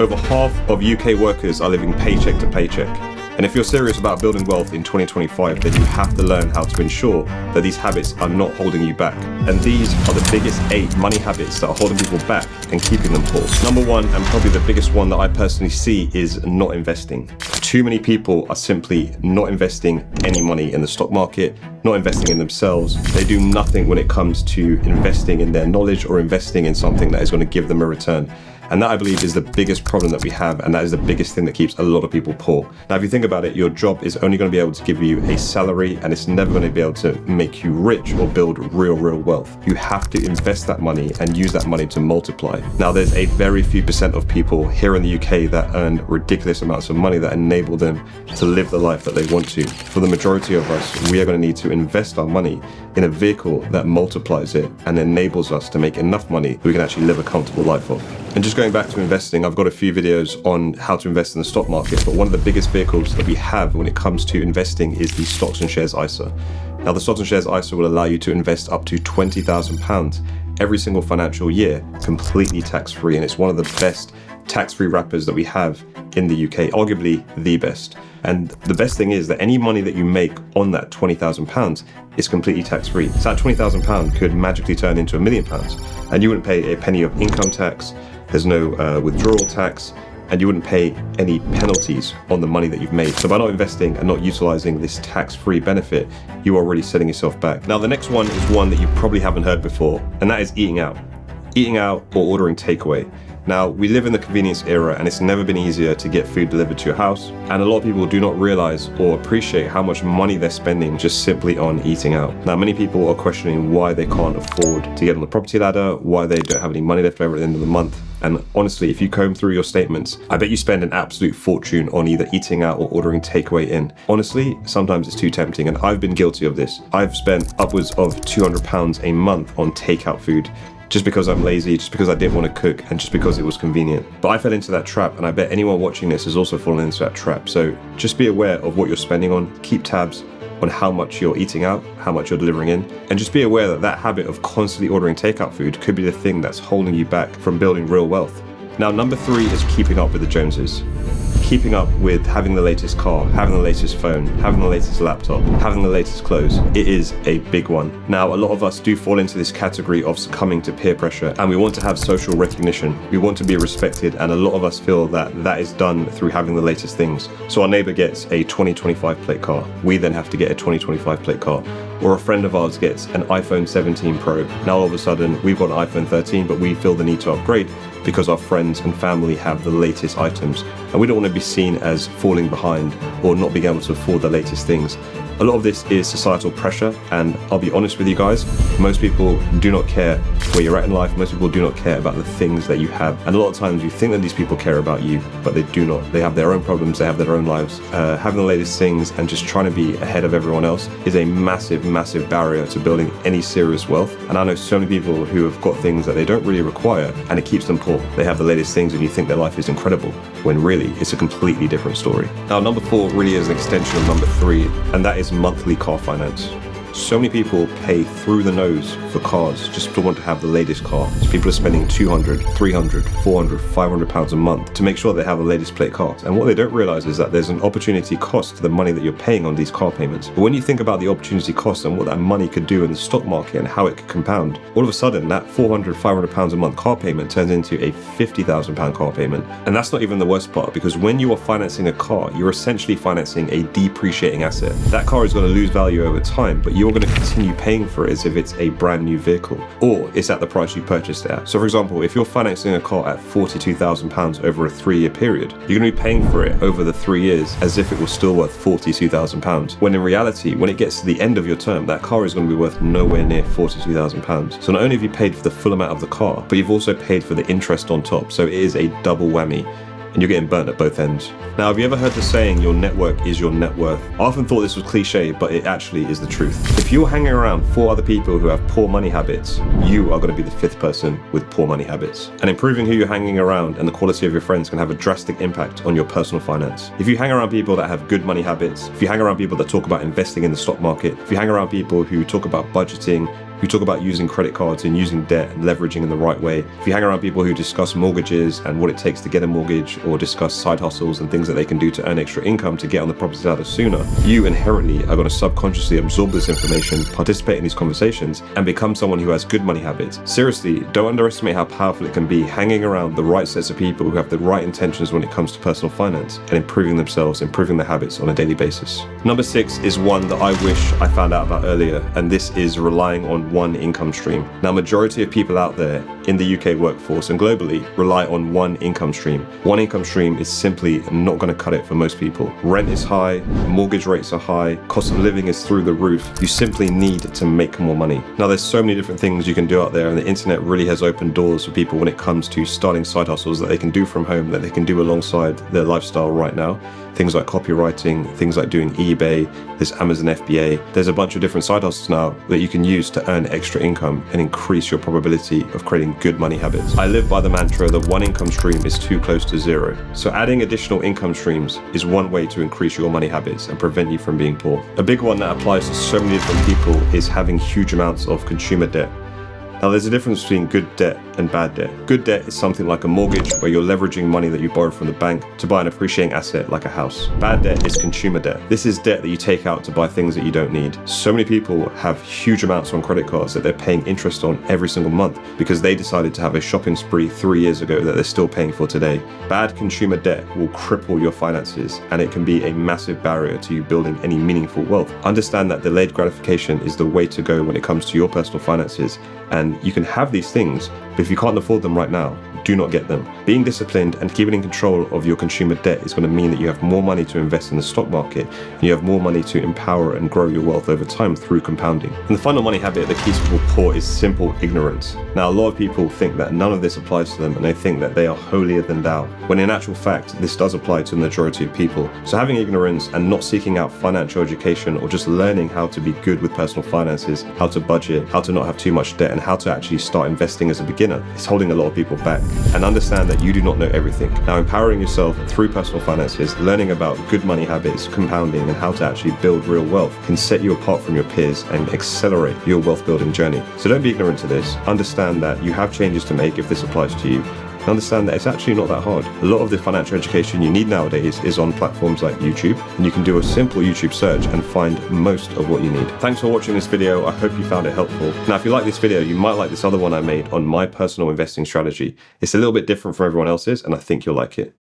Over half of UK workers are living paycheck to paycheck. And if you're serious about building wealth in 2025, then you have to learn how to ensure that these habits are not holding you back. And these are the biggest 8 money habits that are holding people back and keeping them poor. Number 1, and probably the biggest one that I personally see, is not investing. Too many people are simply not investing any money in the stock market, not investing in themselves. They do nothing when it comes to investing in their knowledge or investing in something that is going to give them a return. And that, I believe, is the biggest problem that we have, and that is the biggest thing that keeps a lot of people poor. Now, if you think about it, your job is only going to be able to give you a salary, and it's never going to be able to make you rich or build real wealth. You have to invest that money and use that money to multiply. Now, there's a very few percent of people here in the UK that earn ridiculous amounts of money that enable them to live the life that they want to. For the majority of us, we are going to need to invest our money in a vehicle that multiplies it and enables us to make enough money that we can actually live a comfortable life off. And just going back to investing, I've got a few videos on how to invest in the stock market, but one of the biggest vehicles that we have when it comes to investing is the Stocks and Shares ISA. Now, the Stocks and Shares ISA will allow you to invest up to £20,000 every single financial year, completely tax-free, and it's one of the best tax-free wrappers that we have in the UK, arguably the best. And the best thing is that any money that you make on that £20,000 is completely tax-free. So that £20,000 could magically turn into £1 million, and you wouldn't pay a penny of income tax. There's no withdrawal tax, and you wouldn't pay any penalties on the money that you've made. So by not investing and not utilizing this tax-free benefit, you are already setting yourself back. Now, the next one is one that you probably haven't heard before, and that is eating out. Eating out or ordering takeaway. Now, we live in the convenience era, and it's never been easier to get food delivered to your house. And a lot of people do not realize or appreciate how much money they're spending just simply on eating out. Now, many people are questioning why they can't afford to get on the property ladder, why they don't have any money left over at the end of the month. And honestly, if you comb through your statements, I bet you spend an absolute fortune on either eating out or ordering takeaway in. Honestly, sometimes it's too tempting, and I've been guilty of this. I've spent upwards of £200 a month on takeout food, just because I'm lazy, just because I didn't want to cook, and just because it was convenient. But I fell into that trap, and I bet anyone watching this has also fallen into that trap. So just be aware of what you're spending on, keep tabs on how much you're eating out, how much you're delivering in, and just be aware that that habit of constantly ordering takeout food could be the thing that's holding you back from building real wealth. Now, number 3 is keeping up with the Joneses. Keeping up with having the latest car, having the latest phone, having the latest laptop, having the latest clothes. It is a big one. Now, a lot of us do fall into this category of succumbing to peer pressure, and we want to have social recognition. We want to be respected, and a lot of us feel that that is done through having the latest things. So our neighbor gets a 2025 plate car. We then have to get a 2025 plate car. Or a friend of ours gets an iPhone 17 Pro. Now all of a sudden we've got an iPhone 13, but we feel the need to upgrade because our friends and family have the latest items, and we don't want to be seen as falling behind or not being able to afford the latest things. A lot of this is societal pressure, and I'll be honest with you guys, most people do not care where you're at in life. Most people do not care about the things that you have, and a lot of times you think that these people care about you, but they do not. They have their own problems, they have their own lives. Having the latest things and just trying to be ahead of everyone else is a massive barrier to building any serious wealth. And I know so many people who have got things that they don't really require, and it keeps them poor. They have the latest things and you think their life is incredible, when really it's a completely different story. Now, number 4 really is an extension of number 3, and that is monthly car finance. So many people pay through the nose for cars just to want to have the latest car. So people are spending £200, £300, £400, £500 a month to make sure they have the latest plate cars. And what they don't realize is that there's an opportunity cost to the money that you're paying on these car payments. But when you think about the opportunity cost and what that money could do in the stock market and how it could compound, all of a sudden that £400, £500 a month car payment turns into a £50,000 car payment. And that's not even the worst part, because when you are financing a car, you're essentially financing a depreciating asset. That car is going to lose value over time, but you're going to continue paying for it as if it's a brand new vehicle, or it's at the price you purchased it at. So for example, if you're financing a car at £42,000 over a 3-year period, you're going to be paying for it over the 3 years as if it was still worth £42,000, when in reality, when it gets to the end of your term, that car is going to be worth nowhere near £42,000. So not only have you paid for the full amount of the car, but you've also paid for the interest on top. So it is a double whammy, and you're getting burnt at both ends. Now, have you ever heard the saying, your network is your net worth? I often thought this was cliche, but it actually is the truth. If you're hanging around 4 other people who have poor money habits, you are going to be the 5th person with poor money habits. And improving who you're hanging around and the quality of your friends can have a drastic impact on your personal finance. If you hang around people that have good money habits, if you hang around people that talk about investing in the stock market, if you hang around people who talk about budgeting who talk about using credit cards and using debt and leveraging in the right way, if you hang around people who discuss mortgages and what it takes to get a mortgage, or discuss side hustles and things that they can do to earn extra income to get on the property ladder sooner, you inherently are going to subconsciously absorb this information, participate in these conversations, and become someone who has good money habits. Seriously, don't underestimate how powerful it can be hanging around the right sets of people who have the right intentions when it comes to personal finance and improving themselves, improving their habits on a daily basis. Number 6 is one that I wish I found out about earlier, and this is relying on one income stream. Now, majority of people out there in the UK workforce and globally rely on one income stream. One income stream is simply not going to cut it for most people. Rent is high, mortgage rates are high, cost of living is through the roof. You simply need to make more money. Now, there's so many different things you can do out there, and the internet really has opened doors for people when it comes to starting side hustles that they can do from home, that they can do alongside their lifestyle right now. Things like copywriting, things like doing eBay, there's Amazon FBA. There's a bunch of different side hustles now that you can use to earn extra income and increase your probability of creating good money habits. I live by the mantra that one income stream is too close to zero. So adding additional income streams is one way to increase your money habits and prevent you from being poor. A big one that applies to so many different people is having huge amounts of consumer debt. Now, there's a difference between good debt and bad debt. Good debt is something like a mortgage, where you're leveraging money that you borrowed from the bank to buy an appreciating asset like a house. Bad debt is consumer debt. This is debt that you take out to buy things that you don't need. So many people have huge amounts on credit cards that they're paying interest on every single month because they decided to have a shopping spree 3 years ago that they're still paying for today. Bad consumer debt will cripple your finances, and it can be a massive barrier to you building any meaningful wealth. Understand that delayed gratification is the way to go when it comes to your personal finances, and you can have these things, but if you can't afford them right now, do not get them. Being disciplined and keeping in control of your consumer debt is going to mean that you have more money to invest in the stock market, and you have more money to empower and grow your wealth over time through compounding. And the final money habit that keeps people poor is simple ignorance. Now, a lot of people think that none of this applies to them, and they think that they are holier than thou, when in actual fact, this does apply to the majority of people. So having ignorance and not seeking out financial education, or just learning how to be good with personal finances, how to budget, how to not have too much debt, and how to actually start investing as a beginner, is holding a lot of people back. And understand that you do not know everything. Now, empowering yourself through personal finances, learning about good money habits, compounding, and how to actually build real wealth can set you apart from your peers and accelerate your wealth building journey. So don't be ignorant to this. Understand that you have changes to make if this applies to you. Understand that it's actually not that hard. A lot of the financial education you need nowadays is on platforms like YouTube, and you can do a simple YouTube search and find most of what you need. Thanks for watching this video. I hope you found it helpful. Now, if you like this video, you might like this other one I made on my personal investing strategy. It's a little bit different from everyone else's, and I think you'll like it.